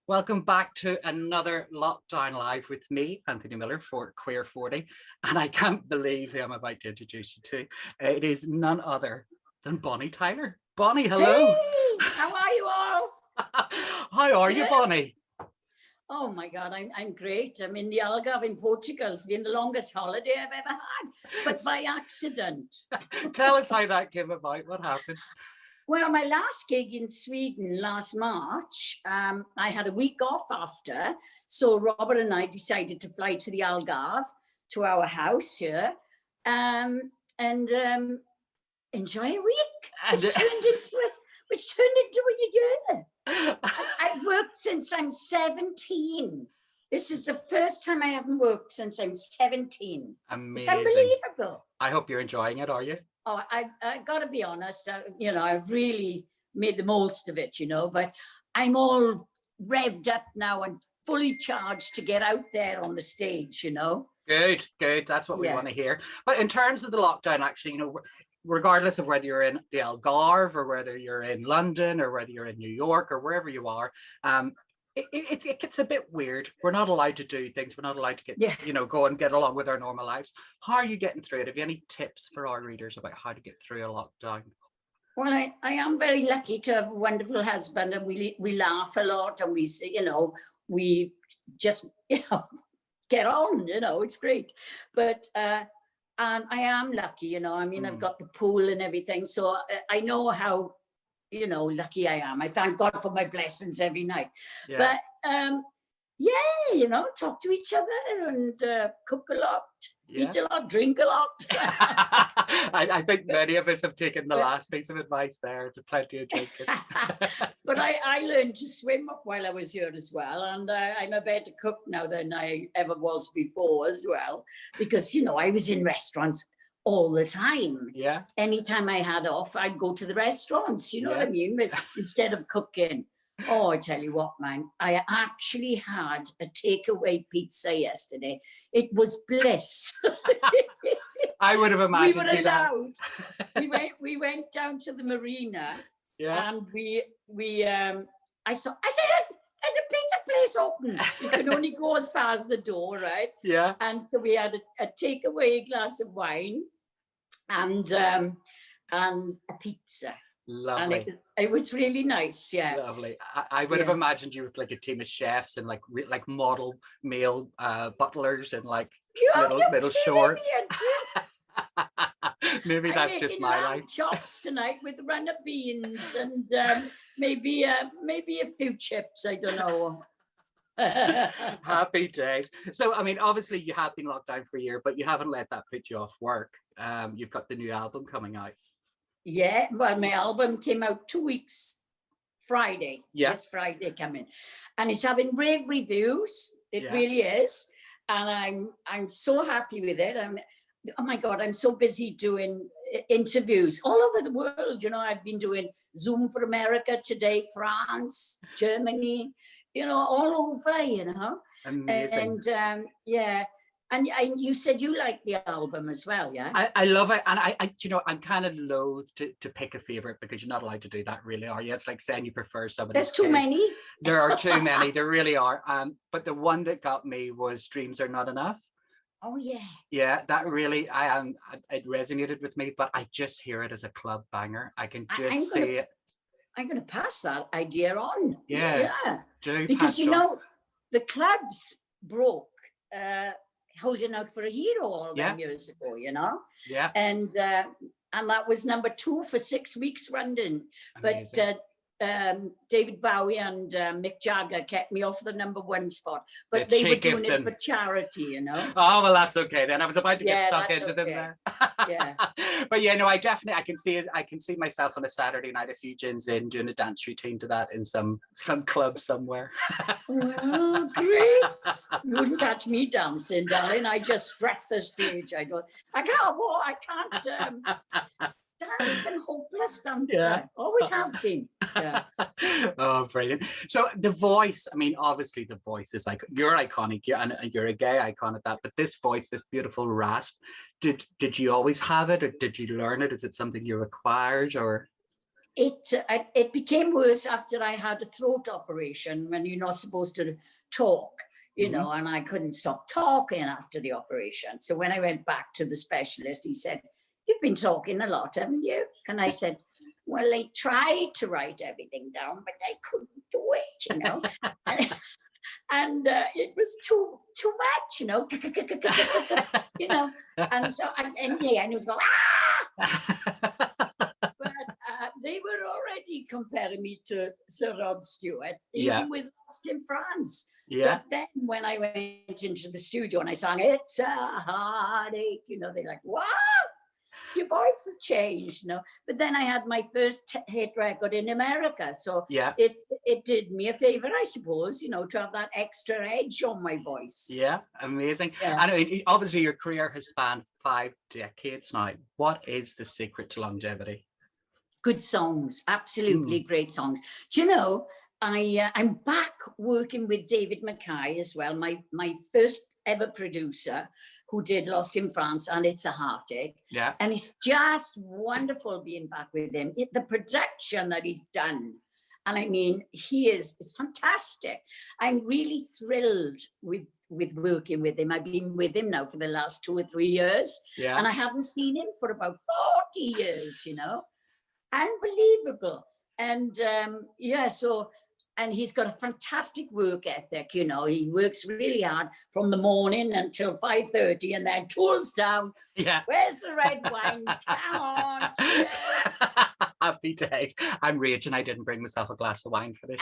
Welcome back to another Lockdown Live with me, Anthony Miller, for Queer 40. And I can't believe who I'm about to introduce you to. It is none other than Bonnie Tyler. Bonnie, hello. Hey, how are you all? How are you, Bonnie? Oh my God, I'm great. I'm in the Algarve in Portugal. It's been the longest holiday I've ever had, but by accident. Tell us how that came about. What happened? Well, my last gig in Sweden last March, I had a week off after. So Robert and I decided to fly to the Algarve, to our house here, and enjoy a week, which turned into a year. I've worked since I'm 17. This is the first time I haven't worked since I'm 17. Amazing. It's unbelievable. I hope you're enjoying it, are you? Oh, I got to be honest, I've really made the most of it, but I'm all revved up now and fully charged to get out there on the stage, Good. That's what we want to hear. But in terms of the lockdown, actually, regardless of whether you're in the Algarve or whether you're in London or whether you're in New York or wherever you are, it gets a bit weird. We're not allowed to do things. We're not allowed to get, go and get along with our normal lives. How are you getting through it? Have you any tips for our readers about how to get through a lockdown? Well, I am very lucky to have a wonderful husband, and we laugh a lot, and we just, get on, it's great. But and I am lucky, I've got the pool and everything. So I know how, lucky I am. I thank God for my blessings every night. Yeah. But talk to each other and cook a lot, eat a lot, drink a lot. I think many of us have taken the last piece of advice there. To plenty of drinking. But I learned to swim while I was here as well. And I'm a better cook now than I ever was before as well. Because, I was in restaurants all the time. Yeah. Anytime I had off, I'd go to the restaurants, you know what I mean? But instead of cooking. Oh, I tell you what, man, I actually had a takeaway pizza yesterday. It was bliss. I would have imagined we were allowed. We went down to the marina, and I said, there's a pizza place open. You can only go as far as the door, right? Yeah. And so we had a takeaway glass of wine and a pizza. Lovely. And it was really nice, yeah. Lovely. I would have imagined you with like a team of chefs and like model male butlers and like little shorts. Maybe that's just my life. Chops tonight with runner beans and maybe a few chips. I don't know. Happy days. So, I mean, obviously you have been locked down for a year, but you haven't let that put you off work. You've got the new album coming out. Yeah, well, my album came out 2 weeks Friday. Yeah. This Friday coming, and it's having rave reviews. It really is, and I'm so happy with it. Oh my God, I'm so busy doing interviews all over the world. I've been doing Zoom for America, Today France, Germany, all over. Amazing. And And you said you like the album as well, yeah? I love it. And I'm kind of loath to pick a favorite because you're not allowed to do that, really, are you? It's like saying you prefer somebody. There's too many. There are too many. There really are. But the one that got me was Dreams Are Not Enough. Oh, yeah. Yeah, that really, it resonated with me, but I just hear it as a club banger. I can just see it. I'm going to pass that idea on. Yeah. Because, the clubs broke Holding Out for a Hero all them years ago, Yeah. And that was number 2 for 6 weeks running. Amazing. But David Bowie and Mick Jagger kept me off the number 1 spot. But they were doing it for charity, Oh, well, that's okay then. I was about to get stuck into them there. Yeah. But I can see myself on a Saturday night, a few gins in, doing a dance routine to that in some club somewhere. Well, great. You wouldn't catch me dancing, darling. I just strut the stage. I can't dance. I'm hopeless dancer. Yeah. Always have been. Yeah. Oh, brilliant. So the voice, I mean, obviously the voice is like, you're iconic, and you're a gay icon at that, but this voice, this beautiful rasp, did you always have it, or did you learn it? Is it something you acquired, or? it became worse after I had a throat operation when you're not supposed to talk, Mhm. and I couldn't stop talking after the operation. So when I went back to the specialist, he said, "You've been talking a lot, haven't you?" And I said, "Well, I tried to write everything down, but I couldn't do it. And it was too much, you know. And so, and yeah, and it was going, but they were already comparing me to Sir Rod Stewart, Yeah, even with Lost in France. yeah. But then when I went into the studio and I sang "It's a Heartache," they're like, "What? Your voice has changed," But then I had my first hit record in America, so Yeah, it did me a favor, I suppose, to have that extra edge on my voice. yeah, amazing. Yeah. And I mean, obviously your career has spanned 5 decades now. What is the secret to longevity? Good songs, absolutely great songs. Do you know, I'm back working with David Mackay as well, my first ever producer, who did Lost in France and It's a Heartache. Yeah, And it's just wonderful being back with him. The production that he's done, and I mean, it's fantastic. I'm really thrilled with working with him. I've been with him now for the last 2 or 3 years, yeah. and I haven't seen him for about 40 years, unbelievable. And and he's got a fantastic work ethic. He works really hard from the morning until 5:30, and then tools down. Yeah. Where's the red wine? Come on. Happy days. I'm raging I didn't bring myself a glass of wine for this,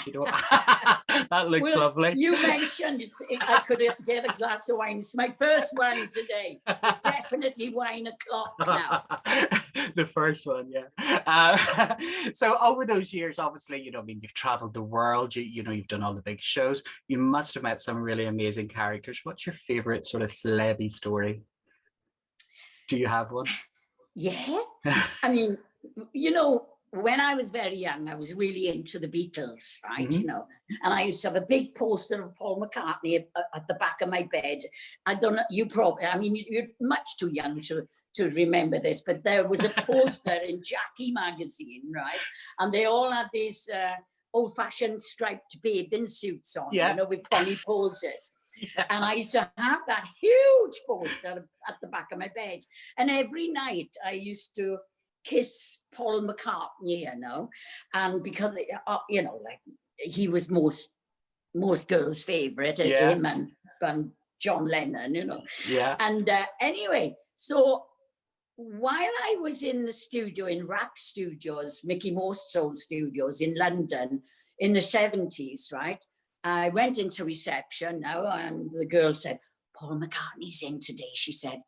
That looks lovely. You mentioned I could get a glass of wine. It's my first one today. It's definitely wine o'clock now. The first one, yeah. So over those years, obviously, you've traveled the world, you've done all the big shows. You must have met some really amazing characters. What's your favorite sort of celebrity story? Do you have one? Yeah. I mean, when I was very young, I was really into the Beatles, right? Mhm. And I used to have a big poster of Paul McCartney at the back of my bed. I don't know, you're much too young to remember this, but there was a poster in Jackie magazine, right? And they all had these old-fashioned striped bathing suits on, with funny poses. Yeah. And I used to have that huge poster at the back of my bed. And every night I used to kiss Paul McCartney, and because, like he was most girls' favorite, him and John Lennon, Yeah. And anyway, so while I was in the studio, in Rack Studios, Mickey Most's old studios in London in the 70s, right? I went into reception now, and the girl said, "Paul McCartney's in today," she said.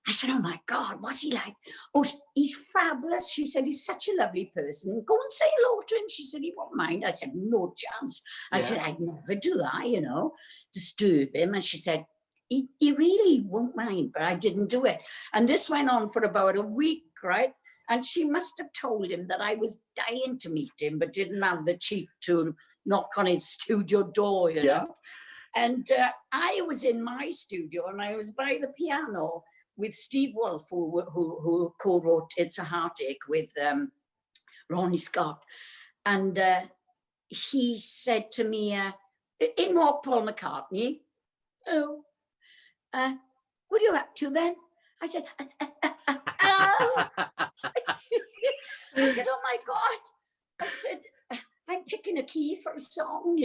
I said, "Oh my God, what's he like?" "Oh, he's fabulous." She said, "He's such a lovely person. Go and say hello to him." She said, "He won't mind." I said, "No chance." I said, "I'd never do that, disturb him." And she said, he really won't mind, but I didn't do it. And this went on for about a week, right? And she must have told him that I was dying to meet him, but didn't have the cheek to knock on his studio door, And I was in my studio, and I was by the piano with Steve Wolf, who co-wrote "It's a Heartache" with Ronnie Scott. And he said to me, in walked Paul McCartney. "Oh, what are you up to then?" I said, I said, "Oh my God." I said, "I'm picking a key for a song,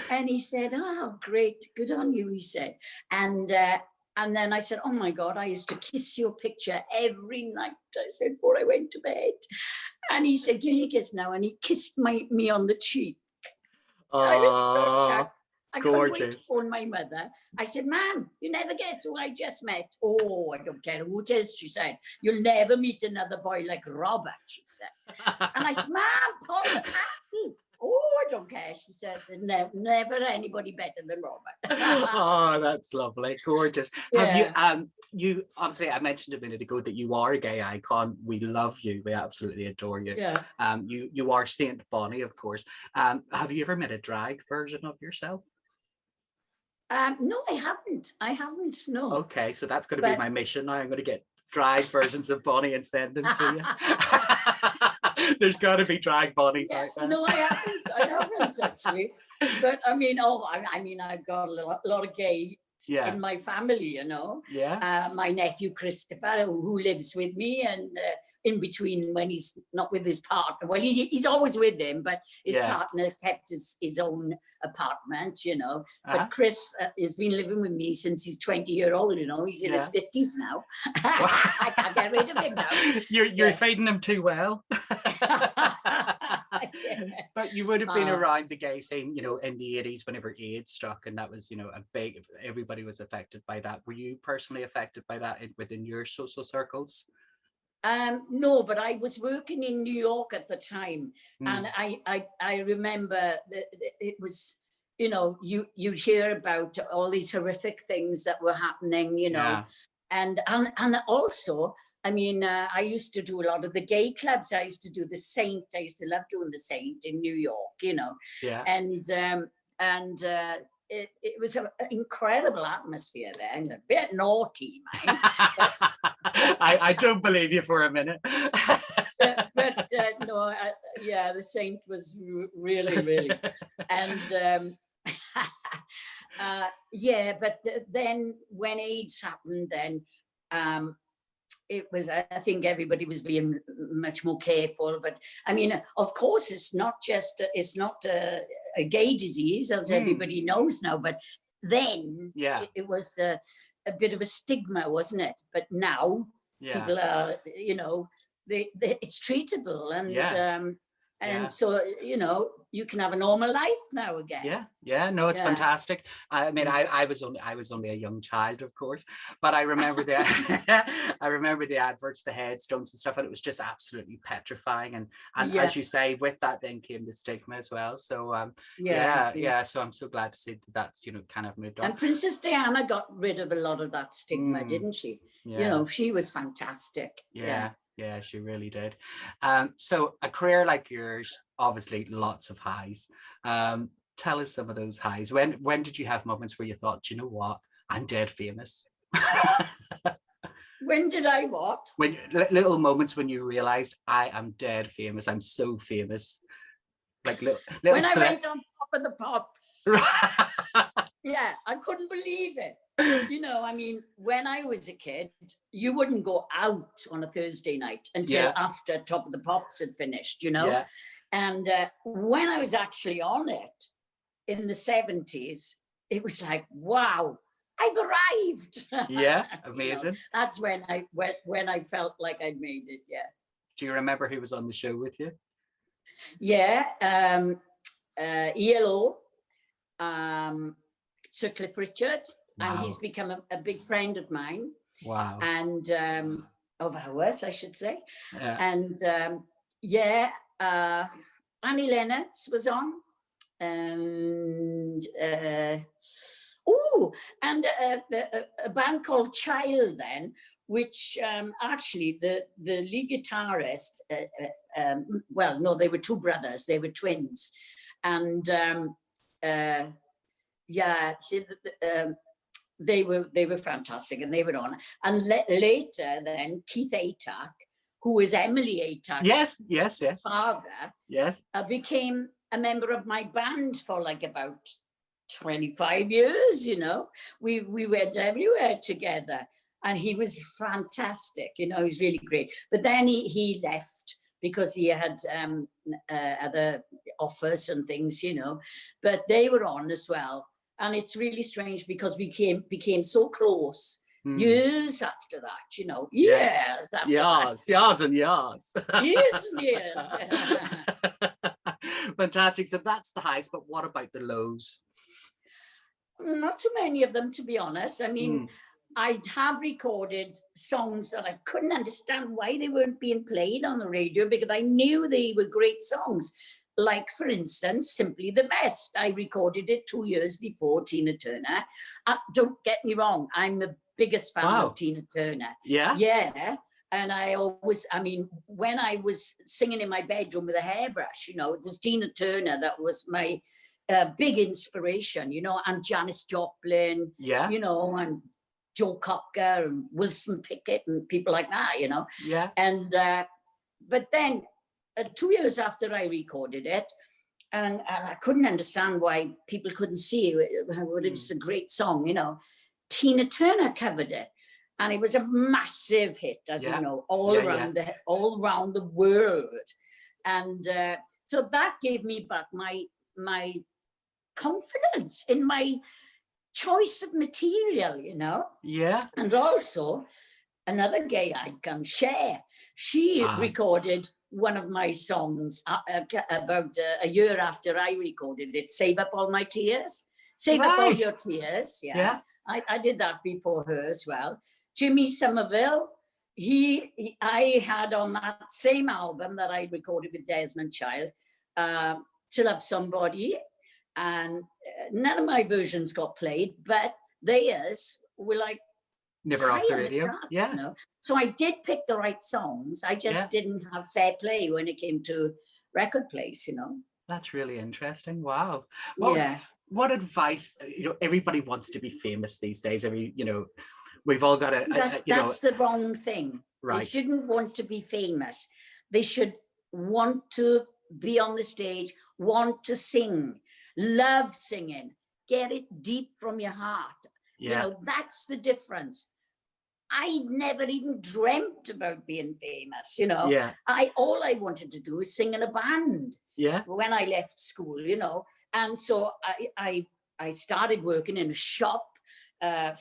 And he said, "Oh, great, good on you," he said. And then I said, "Oh my God, I used to kiss your picture every night," I said, "before I went to bed." And he said, "Give me a kiss now." And he kissed me on the cheek. I was so tough. I couldn't wait to phone my mother. I said, "Ma'am, you never guess who I just met." "Oh, I don't care who it is," she said. "You'll never meet another boy like Robert," she said. And I said, "Ma'am, Paul McCartney." "Oh, I don't care," she said. Never anybody better than Robert." Oh, that's lovely. Gorgeous. Yeah. Have you obviously, I mentioned a minute ago that you are a gay icon. We love you. We absolutely adore you. Yeah. You are Saint Bonnie, of course. Have you ever met a drag version of yourself? No, I haven't. No. Okay, so that's going to be my mission now. I'm going to get drag versions of Bonnie and send them to you. There's got to be drag bunnies out there. No, I haven't actually. But I mean, I've got a lot of gay in my family, you know. Yeah. My nephew Christopher, who lives with me, and in between when he's not with his partner, well, he's always with him, but his partner kept his own apartment, you know. But Chris has been living with me since he's 20-year-old, you know. He's in his 50s now. I can't get rid of him now. You're feeding him too well. But you would have been around the gay scene, you know, in the 80s whenever AIDS struck, and that was, you know, everybody was affected by that. Were you personally affected by that within your social circles? No, but I was working in New York at the time, and I remember that it was, you know, you hear about all these horrific things that were happening, you know, and also, I mean, I used to do a lot of the gay clubs. I used to do the Saint. I used to love doing the Saint in New York, you know, it was an incredible atmosphere there, and a bit naughty, mind. But, I don't believe you for a minute. No, the Saint was really, and but then when AIDS happened, then it was, I think everybody was being much more careful. But I mean, of course, it's not a gay disease, as everybody knows now. But then it was a bit of a stigma, wasn't it? But now people are, you know, it's treatable, and so, you know, you can have a normal life now again. No, it's fantastic. I mean, I was only a young child, of course, but I remember the adverts, the headstones and stuff, and it was just absolutely petrifying. And as you say, with that then came the stigma as well. So so I'm so glad to see that's, you know, kind of moved on. And Princess Diana got rid of a lot of that stigma, didn't she? You know, she was fantastic. Yeah, she really did. So a career like yours, obviously lots of highs. Tell us some of those highs. When did you have moments where you thought, do you know what, I'm dead famous? When did I what? When little moments when you realized, I am dead famous. I'm so famous. Like little when I went on Top of the Pops. Yeah, I couldn't believe it. You know, I mean, when I was a kid, you wouldn't go out on a Thursday night until after Top of the Pops had finished, you know. And when I was actually on it in the 70s, it was like, wow, I've arrived. Yeah, amazing. You know, that's when I felt like I'd made it. Do you remember who was on the show with you? ELO, Sir Cliff Richard. Wow. And he's become a big friend of mine. Wow. And of ours, I should say. Yeah. And Annie Lennox was on. And a band called Child then, which actually the lead guitarist, they were two brothers, they were twins. And they were fantastic, and they were on. And later, then Keith Atack, who was Emily Atack's father, became a member of my band for like about 25 years. You know, we went everywhere together, and he was fantastic. You know, he was really great. But then he left because he had other offers and things. You know, but they were on as well. And it's really strange because we became so close years after that, you know, years after that. Years and years. Years and years. Fantastic. So that's the highs, but what about the lows? Not too many of them, to be honest. I mean, I have recorded songs that I couldn't understand why they weren't being played on the radio, because I knew they were great songs. Like, for instance, Simply the Best. I recorded it 2 years before Tina Turner. Don't get me wrong, I'm the biggest fan of Tina Turner. Yeah. And when I was singing in my bedroom with a hairbrush, you know, it was Tina Turner that was my big inspiration, you know, and Janis Joplin, you know, and Joe Cocker and Wilson Pickett and people like that, you know. Yeah. And, but then 2 years after I recorded it, and I couldn't understand why people couldn't see it. It was a great song, you know. Tina Turner covered it, and it was a massive hit, as you know, all around the world. And so that gave me back my confidence in my choice of material, you know. Yeah. And also another gay icon, Cher. She recorded one of my songs about a year after I recorded it, Save Up All My Tears. Save Up All Your Tears. Yeah. I did that before her as well. Jimmy Somerville, I had on that same album that I recorded with Desmond Child, To Love Somebody, and none of my versions got played, but theirs were like never off the radio. Charts, you know? So I did pick the right songs. I just didn't have fair play when it came to record plays, you know. That's really interesting. Wow. Well, what advice, you know, everybody wants to be famous these days. You know, we've all got to, that's the wrong thing. Right. They shouldn't want to be famous. They should want to be on the stage, want to sing, love singing, get it deep from your heart. You know, that's the difference. I never even dreamt about being famous, you know. All I wanted to do was sing in a band. When I left school, you know. And so I started working in a shop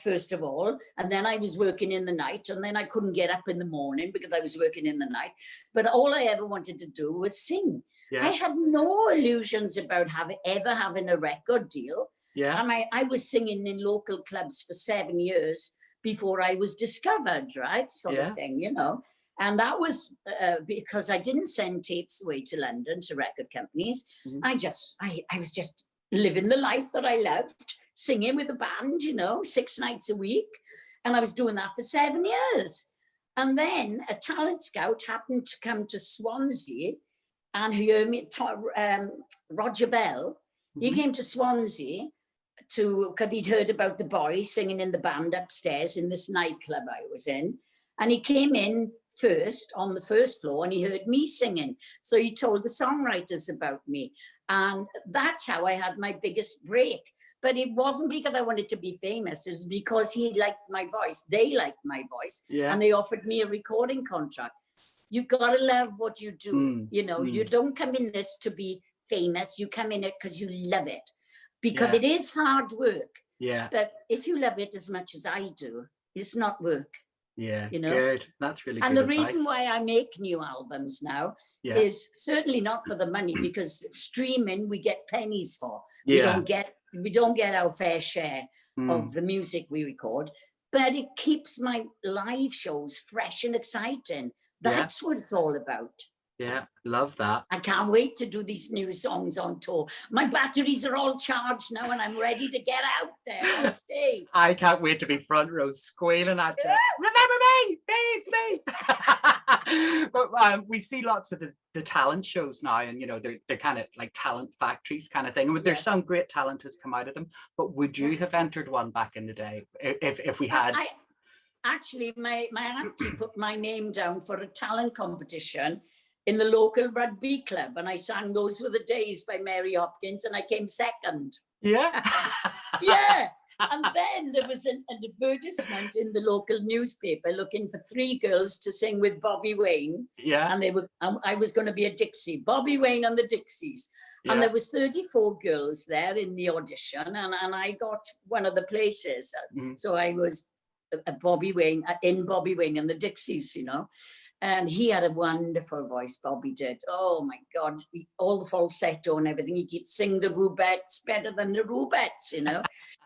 first of all, and then I was working in the night, and then I couldn't get up in the morning because I was working in the night. But all I ever wanted to do was sing. I had no illusions about ever having a record deal. And I was singing in local clubs for 7 years before I was discovered, right? Sort of thing, you know. And that was because I didn't send tapes away to London to record companies. I was just living the life that I loved, singing with a band, you know, 6 nights a week. And I was doing that for 7 years. And then a talent scout happened to come to Swansea and hear me, Roger Bell. He came to Swansea because he'd heard about the boys singing in the band upstairs in this nightclub I was in. And he came in first on the first floor and he heard me singing. So he told the songwriters about me. And that's how I had my biggest break. But it wasn't because I wanted to be famous. It was because he liked my voice. They liked my voice. And they offered me a recording contract. You got to love what you do. You know, you don't come in this to be famous. You come in it because you love it. Because it is hard work. But if you love it as much as I do, it's not work. You know? Good. That's really good. And the reason why I make new albums now is certainly not for the money, because streaming we get pennies for. We don't get our fair share of the music we record, but it keeps my live shows fresh and exciting. That's what it's all about. Love that. I can't wait to do these new songs on tour. My batteries are all charged now and I'm ready to get out there on stage. I can't wait to be front row squealing at you. Remember me! It's me! But we see lots of the talent shows now, and you know, they're kind of like talent factories kind of thing. And there's some great talent has come out of them. But would you have entered one back in the day if we had? Actually, my auntie put my name down for a talent competition in the local rugby club, and I sang Those Were the Days by Mary Hopkins, and I came second. And then there was an advertisement in the local newspaper looking for 3 girls to sing with Bobby Wayne. And they were I was going to be a Dixie, Bobby Wayne and the Dixies. And there was 34 girls there in the audition, and I got one of the places. So I was Bobby Wayne in Bobby Wayne and the Dixies, you know. And he had a wonderful voice, Bobby did. Oh my God, all the falsetto and everything. He could sing the Rubettes better than the Rubettes, you know.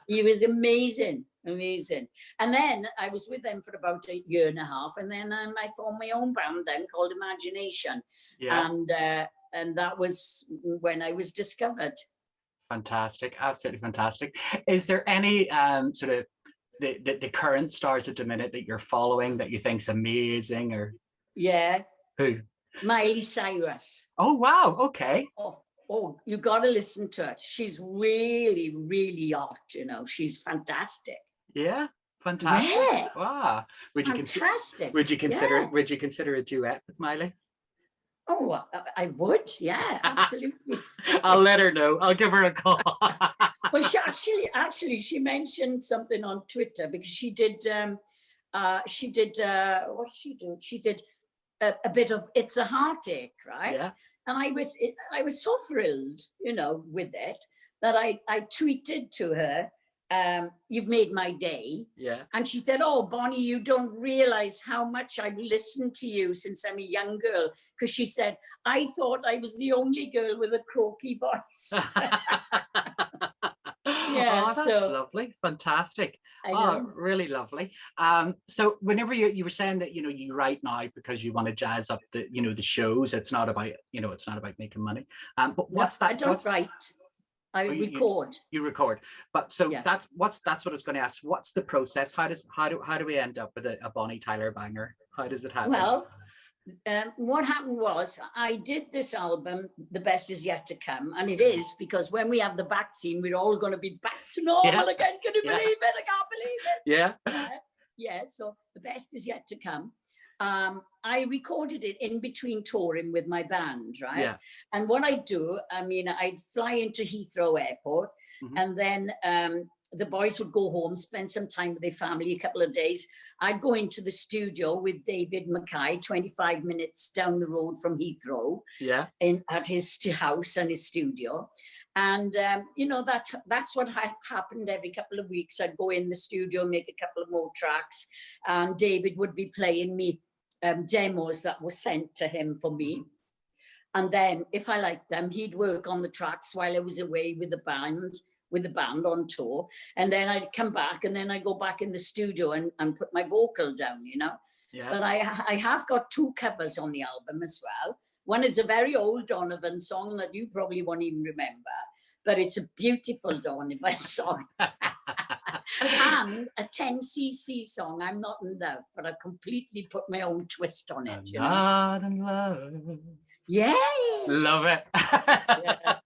He was amazing. And then I was with them for about a year and a half. And then I formed my own band then called Imagination. And that was when I was discovered. Fantastic. Absolutely fantastic. Is there any sort of the current stars at the minute that you're following that you think's amazing, or? Who? Miley Cyrus. Oh wow, okay. Oh, you got to listen to her. She's really, really hot, you know. She's fantastic. Fantastic. Wow. Would you fantastic. Would you consider a duet with Miley? Oh, I would, yeah, absolutely. I'll let her know. I'll give her a call. Well, she actually she mentioned something on Twitter because she did what she do? She did a bit of It's a Heartache, right? Yeah. And I was so thrilled, with it that I tweeted to her, "You've made my day." Yeah. And she said, "Oh, Bonnie, you don't realize how much I've listened to you since I'm a young girl." Because she said, "I thought I was the only girl with a croaky voice." Yeah, Oh, that's so lovely. Fantastic. I Oh, know. really lovely. So whenever you were saying that, you write now because you want to jazz up the shows, it's not about, it's not about making money. But No, what's that? I don't write. I Oh, record. you record. But so Yeah. that's what I was going to ask. What's the process? How do we end up with a Bonnie Tyler banger? How does it happen? Well, what happened was I did this album, The Best Is Yet to Come, and it is because when we have the vaccine, we're all going to be back to normal again. Can you believe it? I can't believe it. Yeah. Yeah, so The Best Is Yet to Come. I recorded it in between touring with my band, right? Yeah. And what I do, I'd fly into Heathrow Airport, and then the boys would go home, spend some time with their family, a couple of days. I'd go into the studio with David Mackay, 25 minutes down the road from Heathrow, at his house and his studio. And, that's what happened every couple of weeks. I'd go in the studio, make a couple of more tracks, and David would be playing me demos that were sent to him for me. And then if I liked them, he'd work on the tracks while I was away with the band on tour. And then I'd come back and then I'd go back in the studio and put my vocal down, Yeah. But I have got 2 covers on the album as well. One is a very old Donovan song that you probably won't even remember, but it's a beautiful Donovan song. And a 10cc song, I'm Not in Love, but I completely put my own twist on it. Not in love. Yes. Love it. Yeah.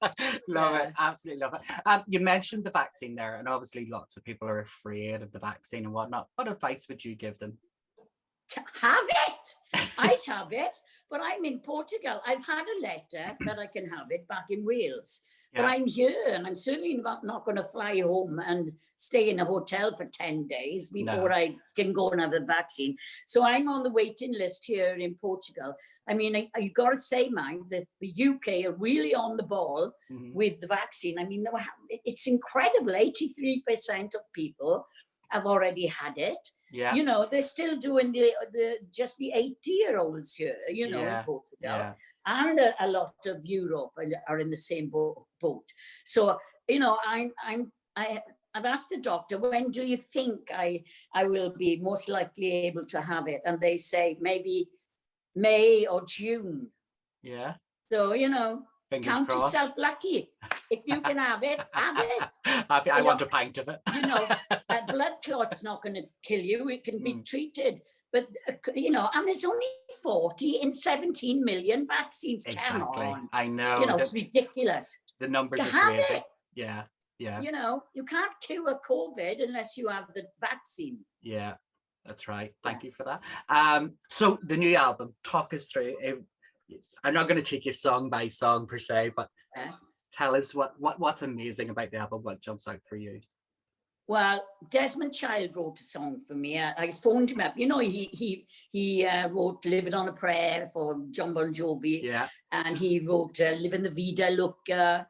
Love it. Absolutely love it. You mentioned the vaccine there, and obviously lots of people are afraid of the vaccine and whatnot. What advice would you give them? To have it. I'd have it, but I'm in Portugal. I've had a letter that I can have it back in Wales. But I'm here and I'm certainly not going to fly home and stay in a hotel for 10 days before I can go and have a vaccine. So I'm on the waiting list here in Portugal. I mean, you've got to say, mind, that the UK are really on the ball with the vaccine. I mean, it's incredible. 83% of people have already had it. Yeah. They're still doing just the 80-year-olds here, in Portugal. Yeah. And a lot of Europe are in the same boat. So, I've asked the doctor, when do you think I will be most likely able to have it? And they say maybe May or June. Yeah. So, Fingers count crossed. yourself lucky. If you can have it, have it. I want a pint of it. A blood clot's not going to kill you. It can be treated. But, and there's only 40 in 17 million vaccines. Exactly. Come on. I know. It's ridiculous. The numbers to are have crazy. It. Yeah. Yeah. You can't cure COVID unless you have the vaccine. Yeah, that's right. Thank you for that. So the new album, talk us through. I'm not going to take you song by song per se, but tell us what's amazing about the album. What jumps out for you? Well, Desmond Child wrote a song for me. I phoned him up. He wrote "Living on a Prayer" for John Bon Jovi. Yeah. And he wrote "Living the Vida Loca."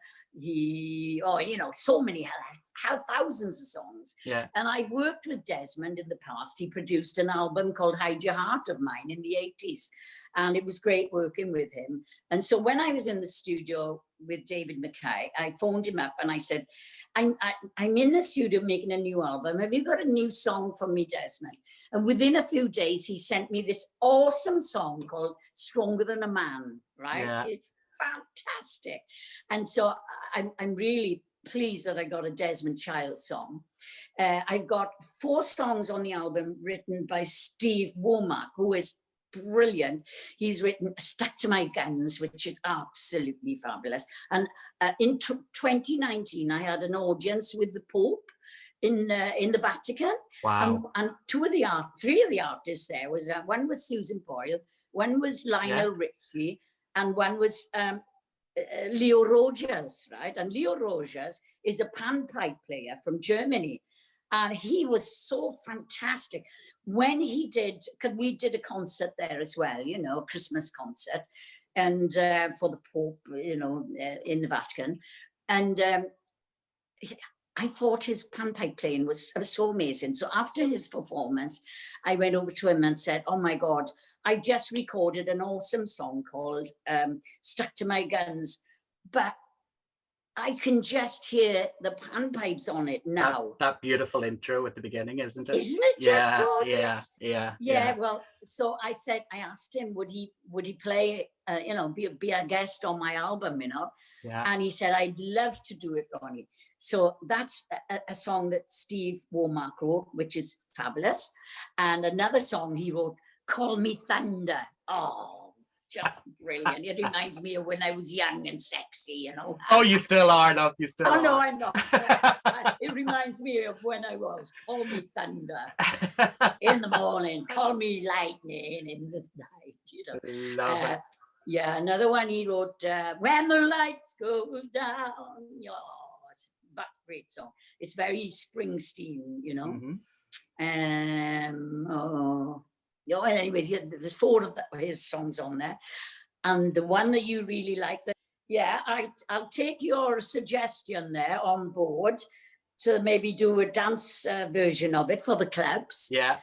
So many, thousands of songs. Yeah. And I've worked with Desmond in the past. He produced an album called Hide Your Heart of Mine in the 80s. And it was great working with him. And so when I was in the studio with David Mackay, I phoned him up and I said, I'm in the studio making a new album. Have you got a new song for me, Desmond? And within a few days, he sent me this awesome song called Stronger Than a Man, right? Yeah. It's fantastic. And so I'm really pleased that I got a Desmond Child song. I've got 4 songs on the album written by Steve Womack, who is brilliant. He's written Stuck to My Guns, which is absolutely fabulous. And in 2019, I had an audience with the Pope in the Vatican. Wow. And 3 of the artists there one was Susan Boyle, one was Lionel Richie, and one was Leo Rogers, right? And Leo Rogers is a panpipe player from Germany. And he was so fantastic when he did, because we did a concert there as well, you know, a Christmas concert, and for the Pope, you know, in the Vatican. And I thought his panpipe playing was so amazing. So after his performance, I went over to him and said, oh my God, I just recorded an awesome song called Stuck to My Guns, but I can just hear the panpipes on it now. That beautiful intro at the beginning, isn't it? Isn't it just gorgeous? Yeah. Well, so I asked him, would he play, you know, be a guest on my album, you know? Yeah. And he said, I'd love to do it, Ronnie. So that's a song that Steve Womack wrote, which is fabulous. And another song he wrote, Call Me Thunder. Oh, just brilliant. It reminds me of when I was young and sexy, you know. Oh, you still are, love. You still are. Oh, no, I'm not. It reminds me of when I was. Call me thunder in the morning. Call me lightning in the night, you know. Love it. Yeah, another one he wrote, When the Lights Go Down. Oh, that's a great song. It's very Springsteen, you know. Anyway, there's 4 of his songs on there. And the one that you really like, I'll take your suggestion there on board to maybe do a dance version of it for the clubs. Yeah.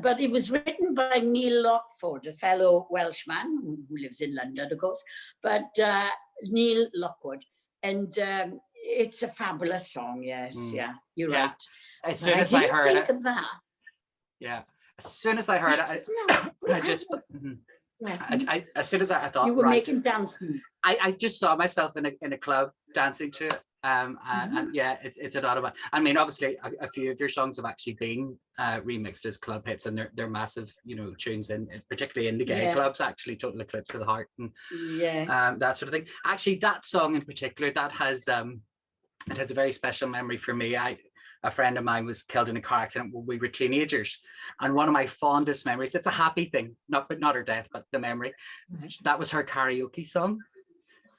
But it was written by Neil Lockwood, a fellow Welshman who lives in London, of course, but Neil Lockwood. And it's a fabulous song, yes. Yeah, you're right. As soon as I heard it. Of that. Yeah. As soon as I heard it, I just... as soon as I thought... You were making dance moves. I just saw myself in a club dancing to it. And yeah, it's a lot of, I mean, obviously a few of your songs have actually been remixed as club hits, and they're massive, you know, tunes in, particularly in the gay clubs, actually, Total Eclipse of the Heart and that sort of thing. Actually, that song in particular, that has it has a very special memory for me. A friend of mine was killed in a car accident when we were teenagers, and one of my fondest memories, it's a happy thing, not her death, but the memory, that was her karaoke song.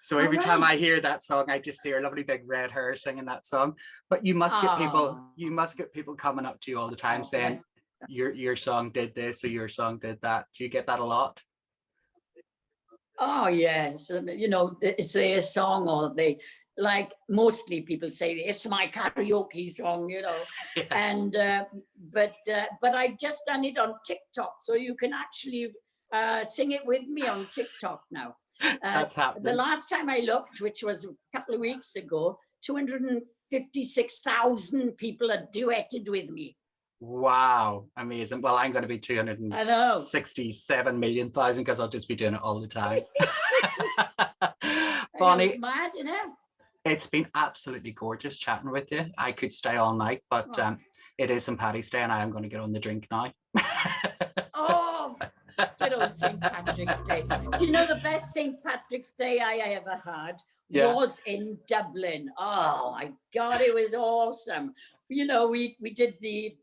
So every time I hear that song, I just see her lovely big red hair singing that song. But you must get people coming up to you all the time saying, your song did this or your song did that. Do you get that a lot? Oh yes, you know, it's a song, or they, like, mostly people say it's my karaoke song, you know. And but I've just done it on TikTok, so you can actually sing it with me on TikTok now. That's happening. The last time I looked, which was a couple of weeks ago, 256,000 people had duetted with me. Wow, amazing. Well, I'm going to be 267 million thousand because I'll just be doing it all the time. Bonnie, it's mad, you know? It's been absolutely gorgeous chatting with you. I could stay all night, but it is St. Paddy's Day and I am going to get on the drink now. Oh, good old St. Patrick's Day. Do you know the best St. Patrick's Day I ever had was in Dublin? Oh my God, it was awesome. You know, we did the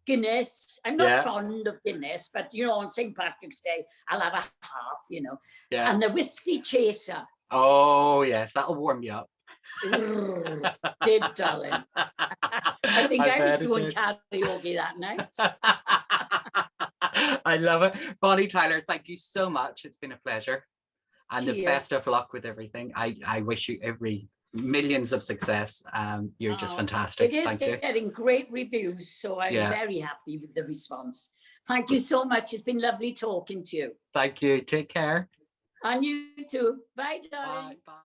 Guinness. I'm not fond of Guinness, but you know, on St. Patrick's Day, I'll have a half, you know. Yeah. And the whiskey chaser. Oh yes, that'll warm you up. Did, darling. I think I was doing karaoke that night. I love it. Bonnie Tyler, thank you so much. It's been a pleasure. And the best of luck with everything. I wish you every millions of success. You're just fantastic. It is getting great reviews, so I'm very happy with the response. Thank you so much. It's been lovely talking to you. Thank you. Take care. And you too. Bye, darling. Bye. Bye.